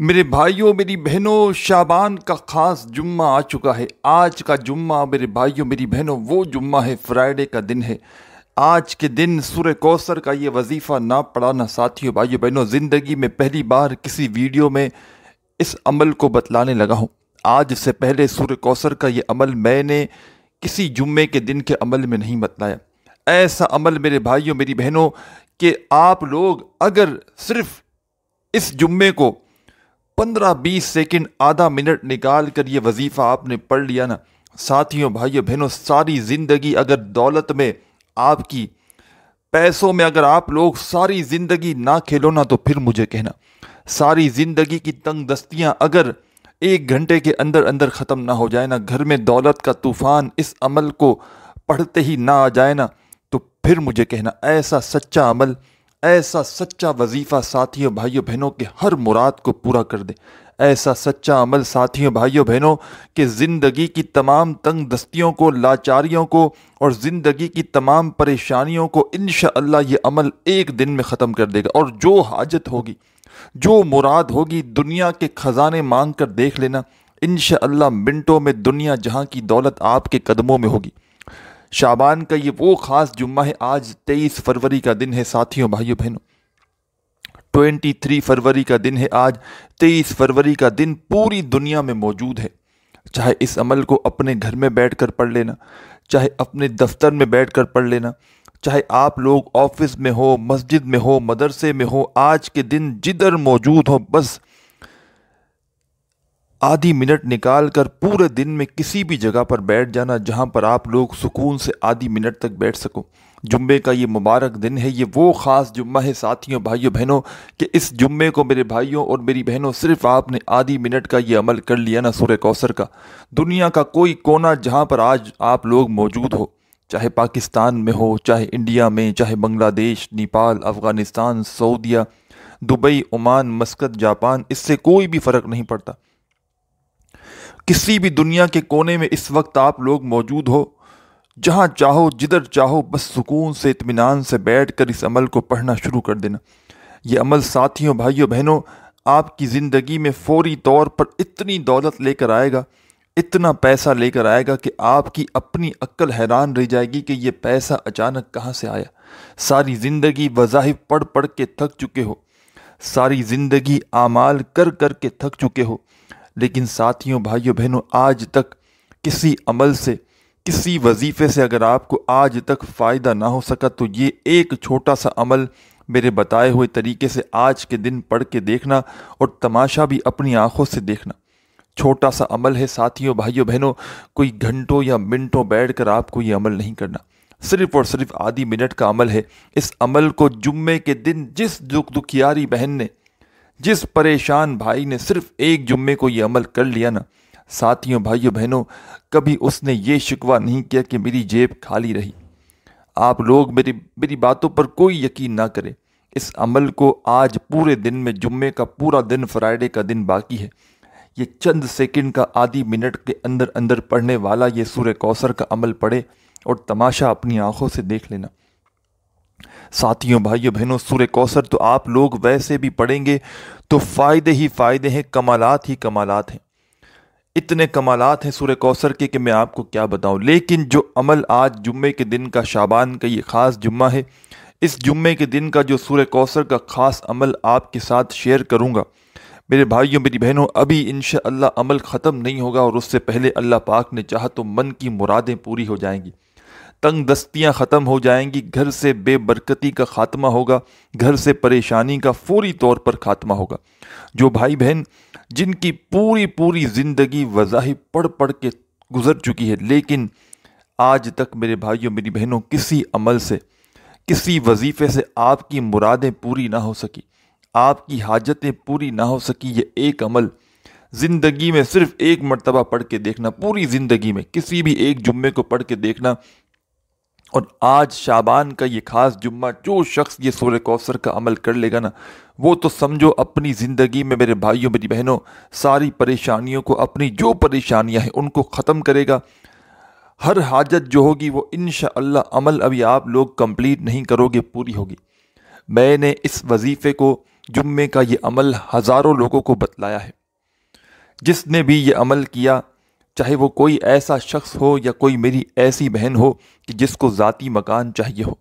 میرے بھائیوں میری بہنوں، شعبان کا خاص جمعہ آ چکا ہے۔ آج کا جمعہ میرے بھائیوں میری بہنوں وہ جمعہ ہے، فرائیڈے کا دن ہے۔ آج کے دن سورہ کوثر کا یہ وظیفہ نہ پڑھانا ساتھیوں بھائیوں بہنوں، زندگی میں پہلی بار کسی ویڈیو میں اس عمل کو بتلانے لگا ہوں۔ آج سے پہلے سورہ کوثر کا یہ عمل میں نے کسی جمعے کے دن کے عمل میں نہیں بتلایا۔ ایسا عمل میرے بھائیوں میری بہنوں کہ آپ لوگ اگر صرف اس جمعے کو 15-20 سیکنڈ آدھا منٹ نکال کر یہ وظیفہ آپ نے پڑھ لیا نا ساتھیوں بھائیوں بہنوں، ساری زندگی اگر دولت میں آپ کی، پیسوں میں اگر آپ لوگ ساری زندگی نہ کھیلو نا تو پھر مجھے کہنا، ساری زندگی کی تنگ دستیاں اگر 1 گھنٹے کے اندر اندر ختم نہ ہو جائے نا، گھر میں دولت کا طوفان اس عمل کو پڑھتے ہی نہ آ جائے نا، تو پھر مجھے کہنا۔ ایسا سچا عمل، ایسا سچا وظیفہ ساتھیوں بھائیوں بہنوں کے ہر مراد کو پورا کر دے۔ ایسا سچا عمل ساتھیوں بھائیوں بہنوں کہ زندگی کی تمام تنگ دستیوں کو، لاچاریوں کو اور زندگی کی تمام پریشانیوں کو انشاءاللہ یہ عمل ایک دن میں ختم کر دے گا۔ اور جو حاجت ہوگی، جو مراد ہوگی، دنیا کے خزانے مانگ کر دیکھ لینا، انشاءاللہ منٹوں میں دنیا جہاں کی دولت آپ کے قدموں میں ہوگی۔ شعبان کا یہ وہ خاص جمعہ ہے۔ آج 23 فروری کا دن ہے ساتھیوں بھائیوں بہنوں، 23 فروری کا دن ہے آج۔ 23 فروری کا دن پوری دنیا میں موجود ہے۔ چاہے اس عمل کو اپنے گھر میں بیٹھ کر پڑھ لینا، چاہے اپنے دفتر میں بیٹھ کر پڑھ لینا، چاہے آپ لوگ آفس میں ہو، مسجد میں ہو، مدرسے میں ہو، آج کے دن جدھر موجود ہو، بس آدھی منٹ نکال کر پورے دن میں کسی بھی جگہ پر بیٹھ جانا جہاں پر آپ لوگ سکون سے آدھی منٹ تک بیٹھ سکو۔ جمعے کا یہ مبارک دن ہے، یہ وہ خاص جمعہ ہے ساتھیوں بھائیوں بہنوں کہ اس جمعے کو میرے بھائیوں اور میری بہنوں صرف آپ نے آدھی منٹ کا یہ عمل کر لیا نا سورہ کوثر کا، دنیا کا کوئی کونا جہاں پر آج آپ لوگ موجود ہو، چاہے پاکستان میں ہو، چاہے انڈیا میں، چاہے بنگلہ دیش، نیپال، افغانستان، سعودیہ، دبئی، عمان، مسقط، جاپان، اس سے کوئی بھی فرق نہیں پڑتا۔ کسی بھی دنیا کے کونے میں اس وقت آپ لوگ موجود ہو، جہاں چاہو جدھر چاہو بس سکون سے اطمینان سے بیٹھ کر اس عمل کو پڑھنا شروع کر دینا۔ یہ عمل ساتھیوں بھائیوں بہنوں آپ کی زندگی میں فوری طور پر اتنی دولت لے کر آئے گا، اتنا پیسہ لے کر آئے گا کہ آپ کی اپنی عقل حیران رہ جائے گی کہ یہ پیسہ اچانک کہاں سے آیا۔ ساری زندگی وظائف پڑھ پڑھ کے تھک چکے ہو، ساری زندگی اعمال کر کر کے تھک چکے ہو، لیکن ساتھیوں بھائیوں بہنوں آج تک کسی عمل سے، کسی وظیفے سے اگر آپ کو آج تک فائدہ نہ ہو سکا تو یہ ایک چھوٹا سا عمل میرے بتائے ہوئے طریقے سے آج کے دن پڑھ کے دیکھنا اور تماشا بھی اپنی آنکھوں سے دیکھنا۔ چھوٹا سا عمل ہے ساتھیوں بھائیوں بہنوں، کوئی گھنٹوں یا منٹوں بیٹھ کر آپ کو یہ عمل نہیں کرنا، صرف اور صرف آدھی منٹ کا عمل ہے۔ اس عمل کو جمعے کے دن جس دکھیاری بہن نے، جس پریشان بھائی نے صرف ایک جمعے کو یہ عمل کر لیا نا ساتھیوں بھائیوں بہنوں، کبھی اس نے یہ شکوہ نہیں کیا کہ میری جیب خالی رہی۔ آپ لوگ میری باتوں پر کوئی یقین نہ کریں، اس عمل کو آج پورے دن میں، جمعے کا پورا دن، فرائیڈے کا دن باقی ہے، یہ چند سیکنڈ کا آدھی منٹ کے اندر اندر پڑھنے والا یہ سورہ کوثر کا عمل پڑھے اور تماشا اپنی آنکھوں سے دیکھ لینا۔ ساتھیوں بھائیوں بہنوں سورہ کوثر تو آپ لوگ ویسے بھی پڑھیں گے تو فائدے ہی فائدے ہیں، کمالات ہی کمالات ہیں، اتنے کمالات ہیں سورہ کوثر کے کہ میں آپ کو کیا بتاؤں۔ لیکن جو عمل آج جمعے کے دن کا، شعبان کا یہ خاص جمعہ ہے، اس جمعے کے دن کا جو سورہ کوثر کا خاص عمل آپ کے ساتھ شیئر کروں گا میرے بھائیوں میری بہنوں، ابھی انشاءاللہ عمل ختم نہیں ہوگا اور اس سے پہلے اللہ پاک نے چاہا تو من کی مرادیں پوری ہو جائیں گی، تنگ دستیاں ختم ہو جائیں گی، گھر سے بے برکتی کا خاتمہ ہوگا، گھر سے پریشانی کا فوری طور پر خاتمہ ہوگا۔ جو بھائی بہن جن کی پوری زندگی وظائف پڑھ پڑھ کے گزر چکی ہے، لیکن آج تک میرے بھائیوں میری بہنوں کسی عمل سے، کسی وظیفے سے آپ کی مرادیں پوری نہ ہو سکی، آپ کی حاجتیں پوری نہ ہو سکی، یہ ایک عمل زندگی میں صرف ایک مرتبہ پڑھ کے دیکھنا، پوری زندگی میں کسی بھی ایک جمعے کو پڑھ کے دیکھنا۔ اور آج شعبان کا یہ خاص جمعہ جو شخص یہ سورہ کوثر کا عمل کر لے گا نا، وہ تو سمجھو اپنی زندگی میں میرے بھائیوں میری بہنوں ساری پریشانیوں کو، اپنی جو پریشانیاں ہیں ان کو ختم کرے گا۔ ہر حاجت جو ہوگی وہ انشاءاللہ عمل ابھی آپ لوگ کمپلیٹ نہیں کرو گے، پوری ہوگی۔ میں نے اس وظیفے کو جمعے کا یہ عمل ہزاروں لوگوں کو بتلایا ہے۔ جس نے بھی یہ عمل کیا، چاہے وہ کوئی ایسا شخص ہو یا کوئی میری ایسی بہن ہو کہ جس کو ذاتی مکان چاہیے ہو،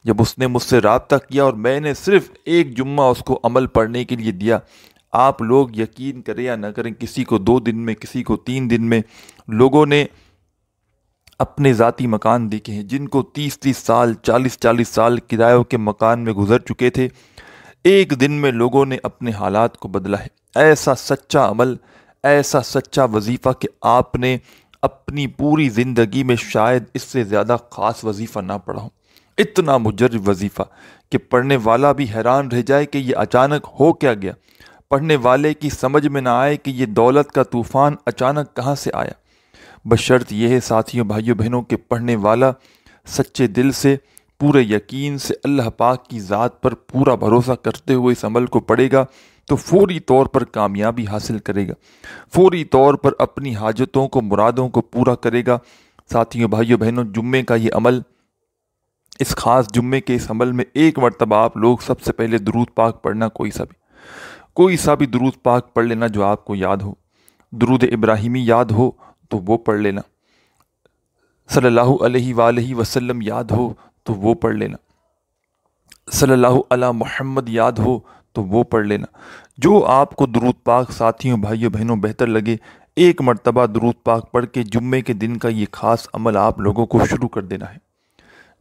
جب اس نے مجھ سے رابطہ کیا اور میں نے صرف ایک جمعہ اس کو عمل پڑھنے کے لیے دیا، آپ لوگ یقین کریں یا نہ کریں، کسی کو 2 دن میں، کسی کو 3 دن میں، لوگوں نے اپنے ذاتی مکان دیکھے ہیں جن کو 30 سال 40 سال کرایوں کے مکان میں گزر چکے تھے۔ ایک دن میں لوگوں نے اپنے حالات کو بدلا ہے۔ ایسا سچا عمل، ایسا سچا وظیفہ کہ آپ نے اپنی پوری زندگی میں شاید اس سے زیادہ خاص وظیفہ نہ پڑھا ہو۔ اتنا مجرب وظیفہ کہ پڑھنے والا بھی حیران رہ جائے کہ یہ اچانک ہو کیا گیا، پڑھنے والے کی سمجھ میں نہ آئے کہ یہ دولت کا طوفان اچانک کہاں سے آیا۔ بشرط یہ ہے ساتھیوں، بھائیوں، بہنوں، کہ پڑھنے والا سچے دل سے، پورے یقین سے، اللہ پاک کی ذات پر پورا بھروسہ کرتے ہوئے اس عمل کو پڑھے گا تو فوری طور پر کامیابی حاصل کرے گا، فوری طور پر اپنی حاجتوں کو، مرادوں کو پورا کرے گا۔ ساتھیوں، بھائیوں، بہنوں، جمعے کا یہ عمل، اس خاص جمعے کے اس عمل میں ایک مرتبہ آپ لوگ سب سے پہلے درود پاک پڑھنا، کوئی سا بھی درود پاک پڑھ لینا جو آپ کو یاد ہو۔ درود ابراہیمی یاد ہو تو وہ پڑھ لینا، صلی اللہ علیہ وآلہ وسلم یاد ہو تو وہ پڑھ لینا، صلی اللہ علی محمد یاد ہو تو وہ پڑھ لینا۔ جو آپ کو درود پاک ساتھیوں، بھائیوں، بہنوں بہتر لگے، ایک مرتبہ درود پاک پڑھ کے جمعے کے دن کا یہ خاص عمل آپ لوگوں کو شروع کر دینا ہے۔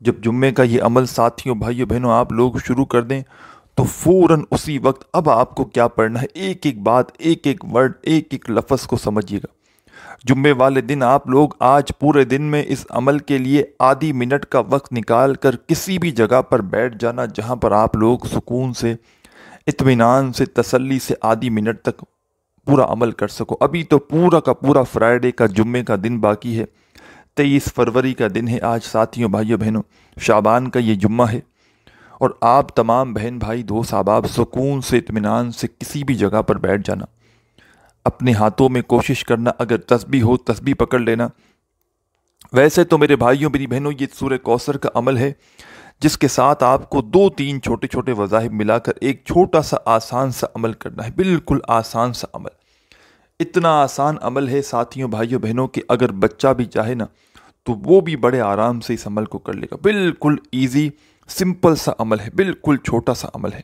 جب جمعے کا یہ عمل ساتھیوں، بھائیوں، بہنوں آپ لوگ شروع کر دیں تو فوراً اسی وقت اب آپ کو کیا پڑھنا ہے، ایک ایک بات، ایک ایک ورڈ، ایک ایک لفظ کو سمجھیے گا۔ جمعے والے دن آپ لوگ آج پورے دن میں اس عمل کے لیے آدھی منٹ کا وقت نکال کر کسی بھی جگہ پر بیٹھ جانا جہاں پر آپ لوگ سکون سے، اطمینان سے، تسلی سے آدھی منٹ تک پورا عمل کر سکو۔ ابھی تو پورا کا پورا فرائیڈے کا جمعے کا دن باقی ہے، 23 فروری کا دن ہے آج ساتھیوں، بھائیوں، بہنوں، شعبان کا یہ جمعہ ہے، اور آپ تمام بہن بھائی دوست احباب سکون سے، اطمینان سے کسی بھی جگہ پر بیٹھ جانا۔ اپنے ہاتھوں میں کوشش کرنا، اگر تسبیح ہو تسبیح پکڑ لینا۔ ویسے تو میرے بھائیوں، میری بہنوں، یہ سورہ کوثر کا عمل ہے جس کے ساتھ آپ کو 2-3 چھوٹے چھوٹے وظائف ملا کر ایک چھوٹا سا آسان سا عمل کرنا ہے، بالکل آسان سا عمل۔ اتنا آسان عمل ہے ساتھیوں، بھائیوں، بہنوں، کہ اگر بچہ بھی چاہے نا تو وہ بھی بڑے آرام سے اس عمل کو کر لے گا۔ بالکل ایزی، سمپل سا عمل ہے، بالکل چھوٹا سا عمل ہے۔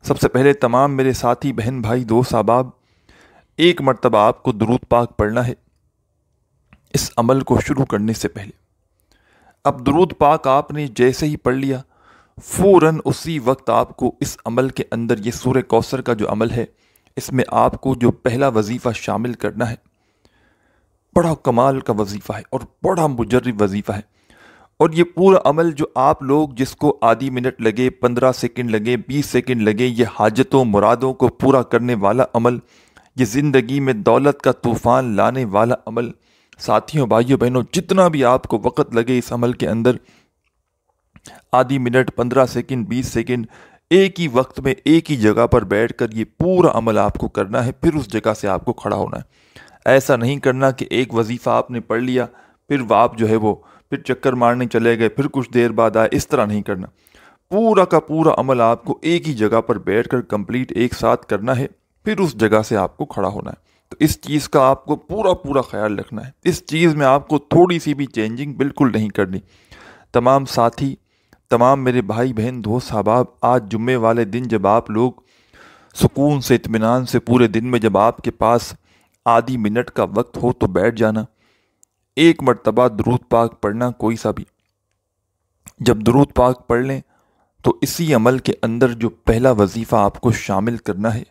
سب سے پہلے تمام میرے ساتھی بہن بھائی دوست احباب، ایک مرتبہ آپ کو درود پاک پڑھنا ہے اس عمل کو شروع کرنے سے پہلے۔ اب درود پاک آپ نے جیسے ہی پڑھ لیا، فوراً اسی وقت آپ کو اس عمل کے اندر، یہ سورہ کوثر کا جو عمل ہے، اس میں آپ کو جو پہلا وظیفہ شامل کرنا ہے، بڑا کمال کا وظیفہ ہے اور بڑا مجرب وظیفہ ہے۔ اور یہ پورا عمل جو آپ لوگ، جس کو آدھی منٹ لگے، 15 سیکنڈ لگے، 20 سیکنڈ لگے، یہ حاجتوں مرادوں کو پورا کرنے والا عمل، یہ زندگی میں دولت کا طوفان لانے والا عمل، ساتھیوں، بھائیوں، بہنوں، جتنا بھی آپ کو وقت لگے اس عمل کے اندر، آدھی منٹ، 15 سیکنڈ، 20 سیکنڈ، ایک ہی وقت میں ایک ہی جگہ پر بیٹھ کر یہ پورا عمل آپ کو کرنا ہے، پھر اس جگہ سے آپ کو کھڑا ہونا ہے۔ ایسا نہیں کرنا کہ ایک وظیفہ آپ نے پڑھ لیا، پھر آپ جو ہے وہ پھر چکر مارنے چلے گئے، پھر کچھ دیر بعد آئے، اس طرح نہیں کرنا۔ پورا کا پورا عمل آپ کو ایک ہی جگہ پر بیٹھ کر کمپلیٹ ایک ساتھ کرنا ہے، پھر اس جگہ سے آپ کو کھڑا ہونا ہے۔ تو اس چیز کا آپ کو پورا خیال رکھنا ہے، اس چیز میں آپ کو تھوڑی سی بھی چینجنگ بالکل نہیں کرنی۔ تمام ساتھی، تمام میرے بھائی بہن دوست احباب، آج جمعے والے دن جب آپ لوگ سکون سے، اطمینان سے، پورے دن میں جب آپ کے پاس آدھی منٹ کا وقت ہو تو بیٹھ جانا، ایک مرتبہ درود پاک پڑھنا، کوئی سا بھی۔ جب درود پاک پڑھ لیں تو اسی عمل کے اندر جو پہلا وظیفہ آپ کو شامل کرنا ہے،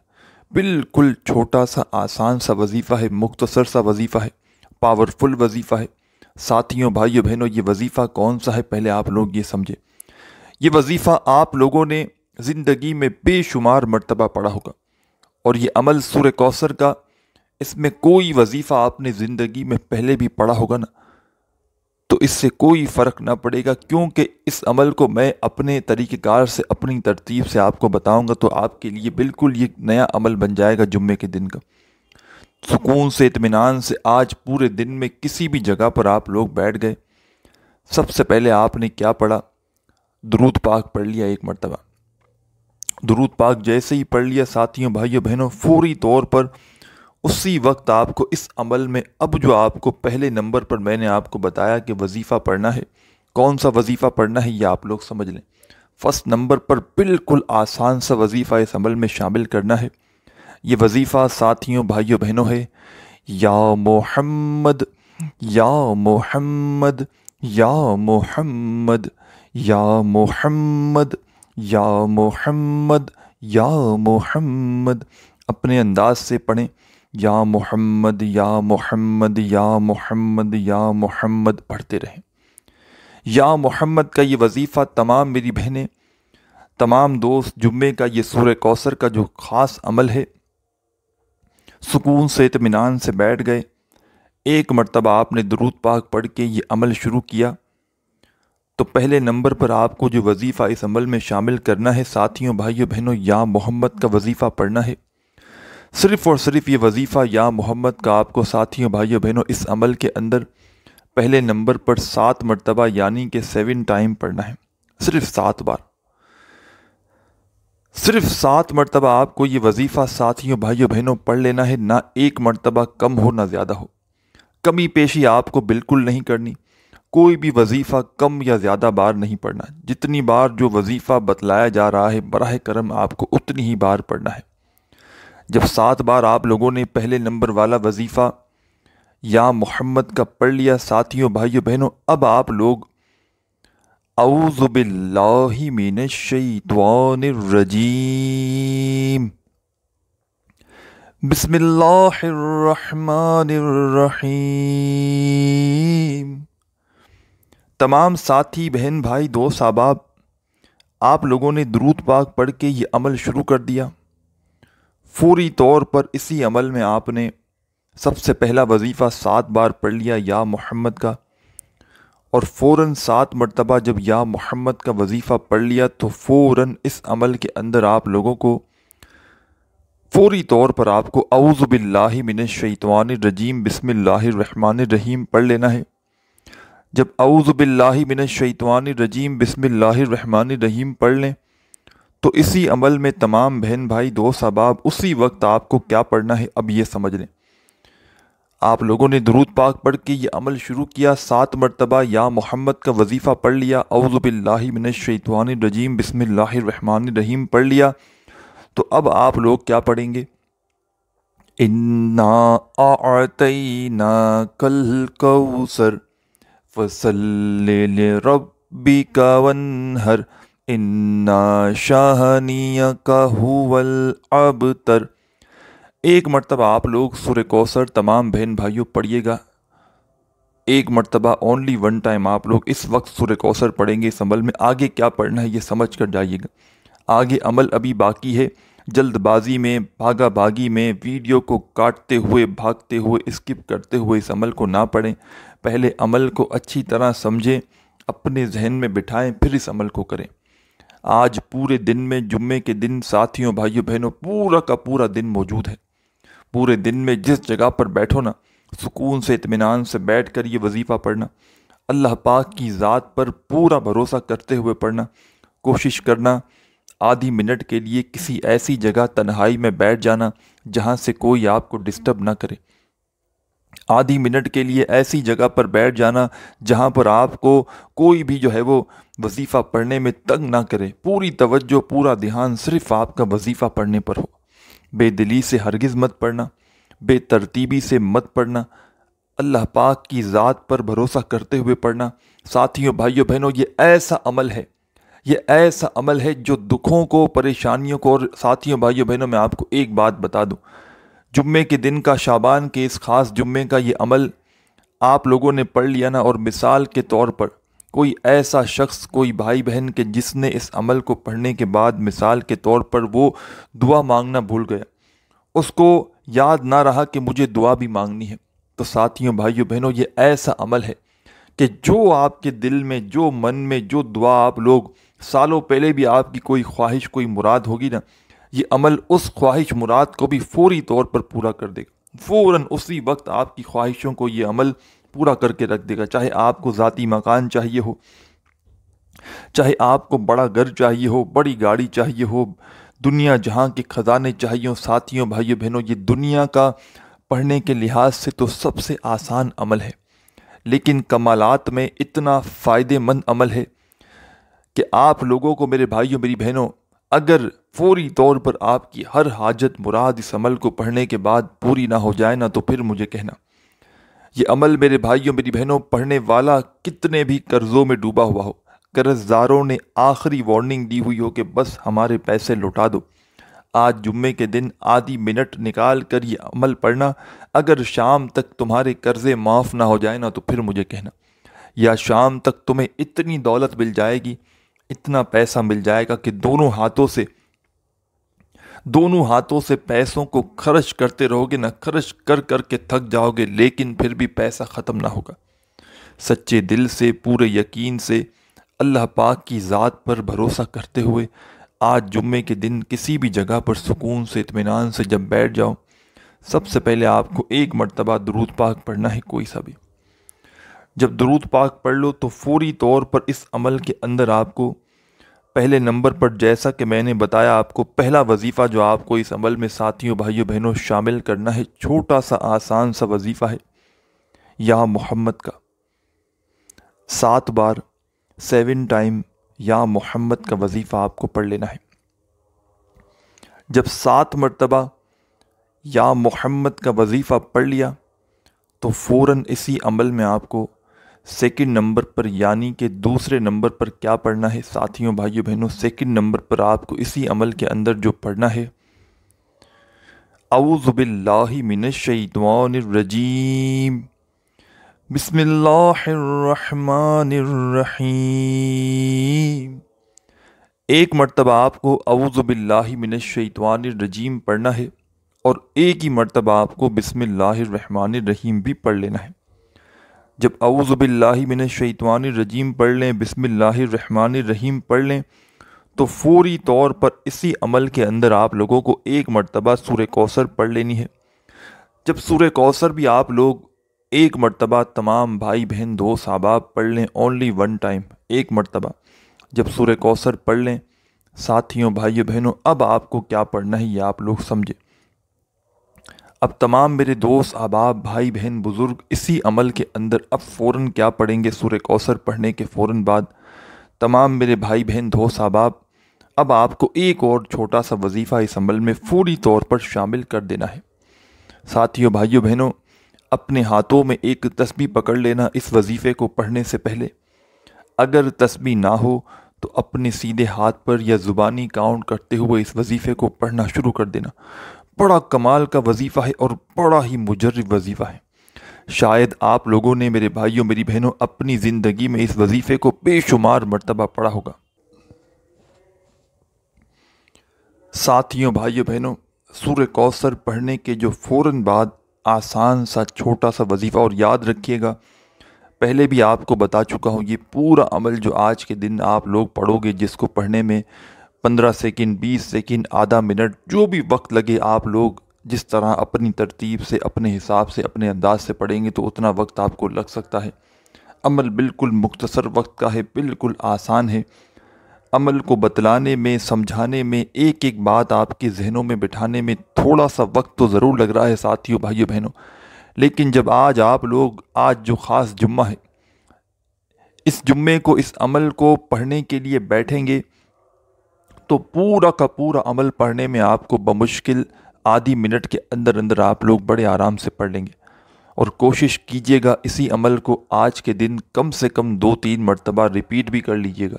بالکل چھوٹا سا آسان سا وظیفہ ہے، مختصر سا وظیفہ ہے، پاورفل وظیفہ ہے۔ ساتھیوں، بھائیوں، بہنوں، یہ وظیفہ کون سا ہے پہلے آپ لوگ یہ سمجھیں۔ یہ وظیفہ آپ لوگوں نے زندگی میں بے شمار مرتبہ پڑھا ہوگا، اور یہ عمل سورہ کوثر کا، اس میں کوئی وظیفہ آپ نے زندگی میں پہلے بھی پڑھا ہوگا نا، تو اس سے کوئی فرق نہ پڑے گا، کیونکہ اس عمل کو میں اپنے طریقہ کار سے، اپنی ترتیب سے آپ کو بتاؤں گا، تو آپ کے لیے بالکل یہ نیا عمل بن جائے گا جمعے کے دن کا۔ سکون سے، اطمینان سے آج پورے دن میں کسی بھی جگہ پر آپ لوگ بیٹھ گئے، سب سے پہلے آپ نے کیا پڑھا؟ درود پاک پڑھ لیا ایک مرتبہ، درود پاک جیسے ہی پڑھ لیا ساتھیوں بھائیوں بہنوں، فوری طور پر اسی وقت آپ کو اس عمل میں، اب جو آپ کو پہلے نمبر پر میں نے آپ کو بتایا کہ وظیفہ پڑھنا ہے، کون سا وظیفہ پڑھنا ہے یہ آپ لوگ سمجھ لیں۔ فرسٹ نمبر پر بالکل آسان سا وظیفہ اس عمل میں شامل کرنا ہے۔ یہ وظیفہ ساتھیوں بھائیوں بہنوں ہے، یا محمد یا محمد یا محمد یا محمد یا محمد یا محمد۔ اپنے انداز سے پڑھیں، یا محمد یا محمد یا محمد یا محمد پڑھتے رہیں۔ یا محمد کا یہ وظیفہ تمام میری بہنیں، تمام دوست، جمعے کا یہ سورہ کوثر کا جو خاص عمل ہے، سکون سے اطمینان سے بیٹھ گئے، ایک مرتبہ آپ نے درود پاک پڑھ کے یہ عمل شروع کیا، تو پہلے نمبر پر آپ کو جو وظیفہ اس عمل میں شامل کرنا ہے ساتھیوں بھائیوں بہنوں، یا محمد کا وظیفہ پڑھنا ہے۔ صرف اور صرف یہ وظیفہ یا محمد کا آپ کو ساتھیوں بھائیوں بہنوں اس عمل کے اندر پہلے نمبر پر 7 مرتبہ یعنی کہ 7 ٹائم پڑھنا ہے، صرف 7 بار، صرف 7 مرتبہ آپ کو یہ وظیفہ ساتھیوں بھائیوں بہنوں پڑھ لینا ہے، نہ ایک مرتبہ کم ہو نہ زیادہ ہو، کمی پیشی آپ کو بالکل نہیں کرنی، کوئی بھی وظیفہ کم یا زیادہ بار نہیں پڑھنا، جتنی بار جو وظیفہ بتلایا جا رہا ہے براہ کرم آپ کو اتنی ہی بار پڑھنا ہے۔ جب 7 بار آپ لوگوں نے پہلے نمبر والا وظیفہ یا محمد کا پڑھ لیا ساتھیوں بھائیوں بہنوں، اب آپ لوگ اعوذ باللہ من الشیطان الرجیم، بسم اللہ الرحمن الرحیم۔ تمام ساتھی بہن بھائی دوست احباب، آپ لوگوں نے درود پاک پڑھ کے یہ عمل شروع کر دیا۔ فوری طور پر اسی عمل میں آپ نے سب سے پہلا وظیفہ 7 بار پڑھ لیا یا محمد کا، اور فوراً 7 مرتبہ جب یا محمد کا وظیفہ پڑھ لیا تو فوراً اس عمل کے اندر آپ لوگوں کو فوری طور پر آپ کو اعوذ باللہ من الشیطان الرجیم بسم اللہ الرحمن الرحیم پڑھ لینا ہے۔ جب اعوذ باللہ من الشیطان الرجیم بسم اللہ الرحمن الرحیم پڑھ لیں تو اسی عمل میں تمام بہن بھائی دوست احباب اسی وقت آپ کو کیا پڑھنا ہے اب یہ سمجھ لیں۔ آپ لوگوں نے درود پاک پڑھ کے یہ عمل شروع کیا، 7 مرتبہ یا محمد کا وظیفہ پڑھ لیا، اعوذ باللہ من الشیطان الرجیم بسم اللہ الرحمن الرحیم پڑھ لیا، تو اب آپ لوگ کیا پڑھیں گے؟ اِنَّا أَعْطَيْنَاكَ الْكَوْثَرَ فَصَلِّ لِرَبِّكَ وَانْحَرْ إِنَّا شَانِئَكَ هُوَ الْأَبْتَرُ۔ ایک مرتبہ آپ لوگ سورہ کوثر تمام بہن بھائیوں پڑھیے گا، ایک مرتبہ اونلی 1 ٹائم آپ لوگ اس وقت سورہ کوثر پڑھیں گے۔ اس عمل میں آگے کیا پڑھنا ہے یہ سمجھ کر جائیے گا، آگے عمل ابھی باقی ہے۔ جلد بازی میں، بھاگا بھاگی میں، ویڈیو کو کاٹتے ہوئے، بھاگتے ہوئے، اسکپ کرتے ہوئے اس عمل کو نہ پڑھیں، پہلے عمل کو اچھی طرح سمجھیں، اپنے ذہن میں بٹھائیں، پھر اس عمل کو کریں۔ آج پورے دن میں، جمعے کے دن ساتھیوں بھائیوں بہنوں پورا کا پورا دن موجود ہے۔ پورے دن میں جس جگہ پر بیٹھو نا، سکون سے اطمینان سے بیٹھ کر یہ وظیفہ پڑھنا، اللہ پاک کی ذات پر پورا بھروسہ کرتے ہوئے پڑھنا، کوشش کرنا آدھی منٹ کے لیے کسی ایسی جگہ تنہائی میں بیٹھ جانا جہاں سے کوئی آپ کو ڈسٹرب نہ کرے، آدھی منٹ کے لیے ایسی جگہ پر بیٹھ جانا جہاں پر آپ کو کوئی بھی جو ہے وہ وظیفہ پڑھنے میں تنگ نہ کرے، پوری توجہ پورا دھیان صرف آپ کا وظیفہ پڑھنے پر ہو، بے دلی سے ہرگز مت پڑھنا، بے ترتیبی سے مت پڑھنا، اللہ پاک کی ذات پر بھروسہ کرتے ہوئے پڑھنا۔ ساتھیوں بھائیوں بہنوں یہ ایسا عمل ہے، یہ ایسا عمل ہے جو دکھوں کو، پریشانیوں کو، اور ساتھیوں بھائیوں بہنوں میں آپ کو ایک بات بتا دوں، جمعے کے دن کا، شعبان کے اس خاص جمعے کا یہ عمل آپ لوگوں نے پڑھ لیا نا، اور مثال کے طور پر کوئی ایسا شخص، کوئی بھائی بہن کہ جس نے اس عمل کو پڑھنے کے بعد مثال کے طور پر وہ دعا مانگنا بھول گیا، اس کو یاد نہ رہا کہ مجھے دعا بھی مانگنی ہے، تو ساتھیوں بھائیوں بہنوں یہ ایسا عمل ہے کہ جو آپ کے دل میں، جو من میں، جو دعا آپ لوگ سالوں پہلے بھی آپ کی کوئی خواہش، کوئی مراد ہوگی نا، یہ عمل اس خواہش مراد کو بھی فوری طور پر پورا کر دے گا، فوراً اسی وقت آپ کی خواہشوں کو یہ عمل پورا کر کے رکھ دے گا، چاہے آپ کو ذاتی مکان چاہیے ہو، چاہے آپ کو بڑا گھر چاہیے ہو، بڑی گاڑی چاہیے ہو، دنیا جہاں کے خزانے چاہیوں ساتھیوں بھائیوں بہنوں، یہ دنیا کا پڑھنے کے لحاظ سے تو سب سے آسان عمل ہے، لیکن کمالات میں اتنا فائدہ مند عمل ہے کہ آپ لوگوں کو، میرے بھائیوں میری بہنوں، اگر فوری طور پر آپ کی ہر حاجت مراد اس عمل کو پڑھنے کے بعد پوری نہ ہو جائے نا، تو پھر مجھے کہنا۔ یہ عمل میرے بھائیوں میری بہنوں، پڑھنے والا کتنے بھی قرضوں میں ڈوبا ہوا ہو، قرض داروں نے آخری وارننگ دی ہوئی ہو کہ بس ہمارے پیسے لوٹا دو، آج جمعے کے دن آدھی منٹ نکال کر یہ عمل پڑھنا، اگر شام تک تمہارے قرضے معاف نہ ہو جائے نا تو پھر مجھے کہنا، یا شام تک تمہیں اتنی دولت مل جائے گی، اتنا پیسہ مل جائے گا کہ دونوں ہاتھوں سے پیسوں کو خرچ کرتے رہو گے نا، خرچ کر کر کے تھک جاؤ گے، لیکن پھر بھی پیسہ ختم نہ ہوگا۔ سچے دل سے، پورے یقین سے، اللہ پاک کی ذات پر بھروسہ کرتے ہوئے آج جمعے کے دن کسی بھی جگہ پر سکون سے اطمینان سے جب بیٹھ جاؤ، سب سے پہلے آپ کو ایک مرتبہ درود پاک پڑھنا ہے، کوئی سا بھی۔ جب درود پاک پڑھ لو تو فوری طور پر اس عمل کے اندر آپ کو پہلے نمبر پر، جیسا کہ میں نے بتایا آپ کو، پہلا وظیفہ جو آپ کو اس عمل میں ساتھیوں بھائیوں بہنوں شامل کرنا ہے، چھوٹا سا آسان سا وظیفہ ہے، یا محمد کا 7 بار 7 ٹائم یا محمد کا وظیفہ آپ کو پڑھ لینا ہے۔ جب 7 مرتبہ یا محمد کا وظیفہ پڑھ لیا تو فوراً اسی عمل میں آپ کو سیکنڈ نمبر پر، یعنی کہ دوسرے نمبر پر کیا پڑھنا ہے ساتھیوں بھائیوں بہنوں؟ سیکنڈ نمبر پر آپ کو اسی عمل کے اندر جو پڑھنا ہے، اعوذ باللہ من الشیطان الرجیم، بسم اللہ الرحمن الرحیم۔ ایک مرتبہ آپ کو اعوذ باللہ من الشیطان الرجیم پڑھنا ہے، اور ایک ہی مرتبہ آپ کو بسم اللہ الرحمن الرحیم بھی پڑھ لینا ہے۔ جب اعوذ باللہ من الشیطان الرجیم پڑھ لیں، بسم اللہ الرحمن الرحیم پڑھ لیں، تو فوری طور پر اسی عمل کے اندر آپ لوگوں کو ایک مرتبہ سورہ کوثر پڑھ لینی ہے۔ جب سورہ کوثر بھی آپ لوگ ایک مرتبہ تمام بھائی بہن دوست احباب پڑھ لیں، اونلی 1 ٹائم، ایک مرتبہ جب سورہ کوثر پڑھ لیں، ساتھیوں بھائیوں بہنوں، اب آپ کو کیا پڑھنا ہے یہ آپ لوگ سمجھیں۔ اب تمام میرے دوست احباب بھائی بہن بزرگ اسی عمل کے اندر اب فوراً کیا پڑھیں گے؟ سورہ کوثر پڑھنے کے فوراً بعد تمام میرے بھائی بہن دوست احباب، اب آپ کو ایک اور چھوٹا سا وظیفہ اس عمل میں فوری طور پر شامل کر دینا ہے۔ ساتھیوں بھائیوں بہنوں، اپنے ہاتھوں میں ایک تسبیح پکڑ لینا اس وظیفے کو پڑھنے سے پہلے۔ اگر تسبیح نہ ہو تو اپنے سیدھے ہاتھ پر یا زبانی کاؤنٹ کرتے ہوئے اس وظیفے کو پڑھنا شروع کر دینا۔ بڑا کمال کا وظیفہ ہے اور بڑا ہی مجرب وظیفہ ہے۔ شاید آپ لوگوں نے میرے بھائیوں میری بہنوں اپنی زندگی میں اس وظیفے کو بے شمار مرتبہ پڑھا ہوگا۔ ساتھیوں بھائیوں بہنوں، سورہ کوثر پڑھنے کے جو فوراً بعد آسان سا چھوٹا سا وظیفہ، اور یاد رکھیے گا پہلے بھی آپ کو بتا چکا ہوں، یہ پورا عمل جو آج کے دن آپ لوگ پڑھو گے، جس کو پڑھنے میں 15 سیکنڈ 20 سیکنڈ آدھا منٹ جو بھی وقت لگے، آپ لوگ جس طرح اپنی ترتیب سے اپنے حساب سے اپنے انداز سے پڑھیں گے تو اتنا وقت آپ کو لگ سکتا ہے۔ عمل بالکل مختصر وقت کا ہے، بالکل آسان ہے۔ عمل کو بتلانے میں، سمجھانے میں، ایک ایک بات آپ کے ذہنوں میں بٹھانے میں تھوڑا سا وقت تو ضرور لگ رہا ہے ساتھیوں بھائیوں بہنوں، لیکن جب آج آپ لوگ، آج جو خاص جمعہ ہے، اس جمعے کو، اس عمل کو پڑھنے کے لیے بیٹھیں گے تو پورا کا پورا عمل پڑھنے میں آپ کو بمشکل آدھی منٹ کے اندر اندر آپ لوگ بڑے آرام سے پڑھ لیں گے۔ اور کوشش کیجئے گا اسی عمل کو آج کے دن کم سے کم 2-3 مرتبہ ریپیٹ بھی کر لیجئے گا،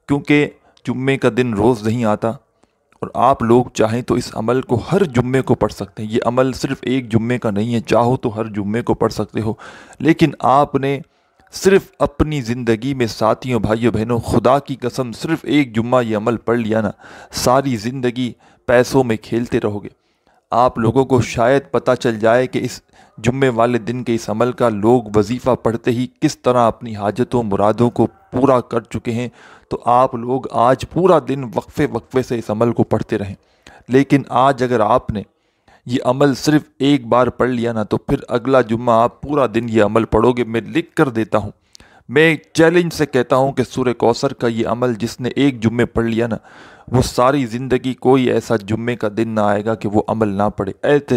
کیونکہ جمعے کا دن روز نہیں آتا، اور آپ لوگ چاہیں تو اس عمل کو ہر جمعے کو پڑھ سکتے ہیں۔ یہ عمل صرف ایک جمعے کا نہیں ہے، چاہو تو ہر جمعے کو پڑھ سکتے ہو، لیکن آپ نے صرف اپنی زندگی میں ساتھیوں بھائیوں بہنوں، خدا کی قسم صرف ایک جمعہ یہ عمل پڑھ لیا نا، ساری زندگی پیسوں میں کھیلتے رہو گے۔ آپ لوگوں کو شاید پتہ چل جائے کہ اس جمعے والے دن کے اس عمل کا لوگ وظیفہ پڑھتے ہی کس طرح اپنی حاجتوں مرادوں کو پورا کر چکے ہیں، تو آپ لوگ آج پورا دن وقفے وقفے سے اس عمل کو پڑھتے رہیں۔ لیکن آج اگر آپ نے یہ عمل صرف ایک بار پڑھ لیا نا، تو پھر اگلا جمعہ آپ پورا دن یہ عمل پڑھو گے۔ میں لکھ کر دیتا ہوں، میں چیلنج سے کہتا ہوں کہ سورہ کوثر کا یہ عمل جس نے ایک جمعے پڑھ لیا نا، وہ ساری زندگی کوئی ایسا جمعے کا دن نہ آئے گا کہ وہ عمل نہ پڑے۔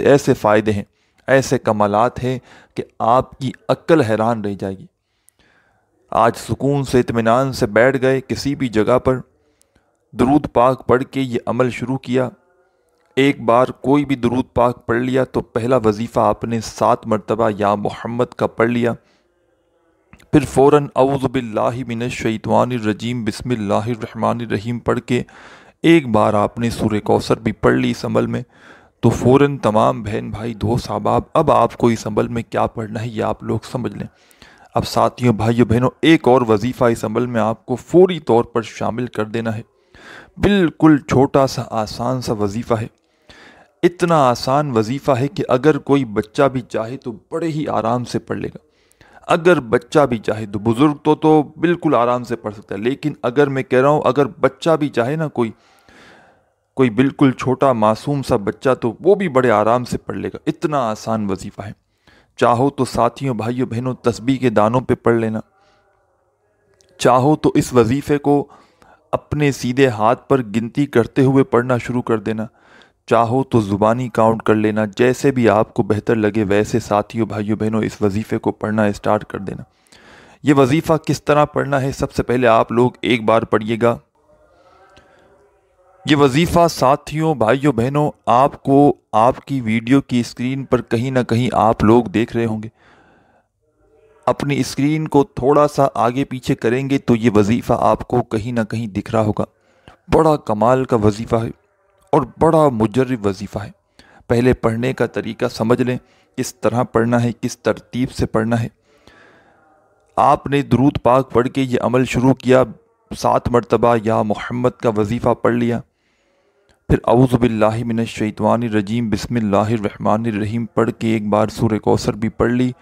ایسے فائدے ہیں، ایسے کمالات ہیں کہ آپ کی عقل حیران رہ جائے گی۔ آج سکون سے اطمینان سے بیٹھ گئے کسی بھی جگہ پر، درود پاک پڑھ کے یہ عمل شروع کیا۔ ایک بار کوئی بھی درود پاک پڑھ لیا تو پہلا وظیفہ آپ نے 7 مرتبہ یا محمد کا پڑھ لیا، پھر فوراً اعوذ باللہ من الشیطان الرجیم بسم اللہ الرحمن الرحیم پڑھ کے ایک بار آپ نے سورہ کوثر بھی پڑھ لی اس عمل میں، تو فوراً تمام بہن بھائی دوست احباب اب آپ کو اس عمل میں کیا پڑھنا ہے یہ آپ لوگ سمجھ لیں۔ اب ساتھیوں بھائیوں بہنوں ایک اور وظیفہ اس عمل میں آپ کو فوری طور پر شامل کر دینا ہے۔ بالکل چھوٹا سا آسان سا وظیفہ ہے، اتنا آسان وظیفہ ہے کہ اگر کوئی بچہ بھی چاہے تو بڑے ہی آرام سے پڑھ لے گا۔ اگر بچہ بھی چاہے تو، بزرگ تو بالکل آرام سے پڑھ سکتا ہے، لیکن اگر میں کہہ رہا ہوں اگر بچہ بھی چاہے نا، کوئی بالکل چھوٹا معصوم سا بچہ، تو وہ بھی بڑے آرام سے پڑھ لے گا، اتنا آسان وظیفہ ہے۔ چاہو تو ساتھیوں بھائیوں بہنوں تسبیح کے دانوں پہ پڑھ لینا، چاہو تو اس وظیفے کو اپنے سیدھے ہاتھ پر گنتی کرتے ہوئے پڑھنا شروع کر دینا، چاہو تو زبانی کاؤنٹ کر لینا، جیسے بھی آپ کو بہتر لگے ویسے ساتھیوں بھائیوں بہنوں اس وظیفے کو پڑھنا اسٹارٹ کر دینا۔ یہ وظیفہ کس طرح پڑھنا ہے، سب سے پہلے آپ لوگ ایک بار پڑھیے گا۔ یہ وظیفہ ساتھیوں بھائیوں بہنوں آپ کو آپ کی ویڈیو کی اسکرین پر کہیں نہ کہیں آپ لوگ دیکھ رہے ہوں گے۔ اپنی اسکرین کو تھوڑا سا آگے پیچھے کریں گے تو یہ وظیفہ آپ کو کہیں نہ کہیں دکھ رہا ہوگا۔ بڑا کمال کا وظیفہ ہے اور بڑا مجرب وظیفہ ہے۔ پہلے پڑھنے کا طریقہ سمجھ لیں، کس طرح پڑھنا ہے، کس ترتیب سے پڑھنا ہے۔ آپ نے درود پاک پڑھ کے یہ عمل شروع کیا، 7 مرتبہ یا محمد کا وظیفہ پڑھ لیا، پھر اعوذ باللہ من الشیطان الرجیم بسم اللہ الرحمن الرحیم پڑھ کے ایک بار سورہ کوثر بھی پڑھ لی،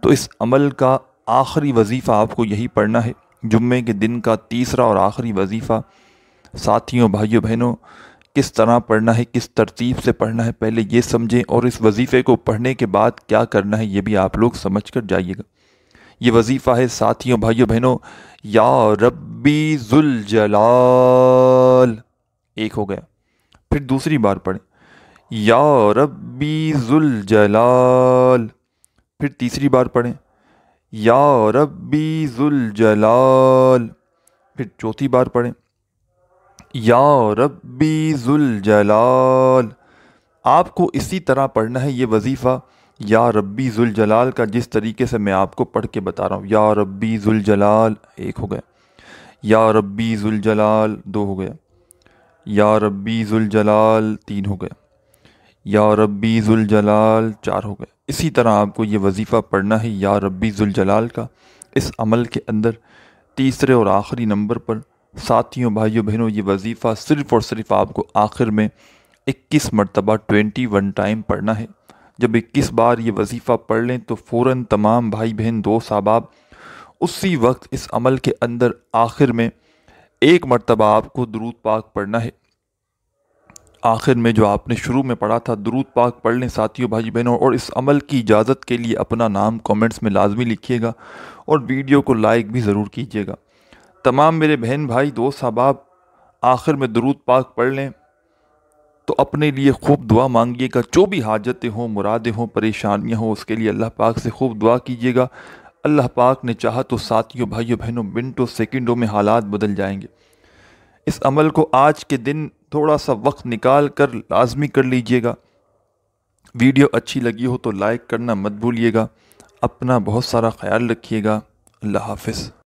تو اس عمل کا آخری وظیفہ آپ کو یہی پڑھنا ہے، جمعے کے دن کا تیسرا اور آخری وظیفہ۔ ساتھیوں بھائیوں بہنوں کس طرح پڑھنا ہے، کس ترتیب سے پڑھنا ہے، پہلے یہ سمجھیں، اور اس وظیفے کو پڑھنے کے بعد کیا کرنا ہے یہ بھی آپ لوگ سمجھ کر جائیے گا۔ یہ وظیفہ ہے ساتھیوں بھائیوں بہنوں، یا ربی ذوالجلال، ایک ہو گیا، پھر دوسری بار پڑھیں، یا ربی ذوالجلال، پھر تیسری بار پڑھیں، یا ربی ذوالجلال، پھر چوتھی بار پڑھیں، یا ربی ذوالجلال۔ آپ کو اسی طرح پڑھنا ہے یہ وظیفہ، یا ربی ذوالجلال کا جس طریقے سے میں آپ کو پڑھ کے بتا رہا ہوں، یا ربی ذوالجلال، ایک ہو گیا، یا ربی ذوالجلال، دو ہو گیا، یا ربی ذوالجلال، تین ہو گیا، یا ربی ذوالجلال، چار ہو گیا۔ اسی طرح آپ کو یہ وظیفہ پڑھنا ہے یا ربی ذوالجلال کا اس عمل کے اندر تیسرے اور آخری نمبر پر۔ ساتھیوں بھائیوں بہنوں یہ وظیفہ صرف اور صرف آپ کو آخر میں 21 مرتبہ 21 ٹائم پڑھنا ہے۔ جب 21 بار یہ وظیفہ پڑھ لیں تو فوراً تمام بھائی بہن دوست احباب اسی وقت اس عمل کے اندر آخر میں 1 مرتبہ آپ کو درود پاک پڑھنا ہے۔ آخر میں جو آپ نے شروع میں پڑھا تھا درود پاک پڑھ لیں ساتھیوں بھائی بہنوں، اور اس عمل کی اجازت کے لیے اپنا نام کومنٹس میں لازمی لکھیے گا اور ویڈیو کو لائک بھی ضرور کیجیے گا۔ تمام میرے بہن بھائی دوست احباب آخر میں درود پاک پڑھ لیں تو اپنے لیے خوب دعا مانگیے گا، جو بھی حاجتیں ہوں، مرادیں ہوں، پریشانیاں ہوں، اس کے لیے اللہ پاک سے خوب دعا کیجیے گا۔ اللہ پاک نے چاہا تو ساتھیوں بھائیوں بہنوں منٹوں سیکنڈوں میں حالات بدل جائیں گے۔ اس عمل کو آج کے دن تھوڑا سا وقت نکال کر لازمی کر لیجئے گا۔ ویڈیو اچھی لگی ہو تو لائک کرنا مت بھولیے گا۔ اپنا بہت سارا خیال رکھیے گا۔ اللہ حافظ۔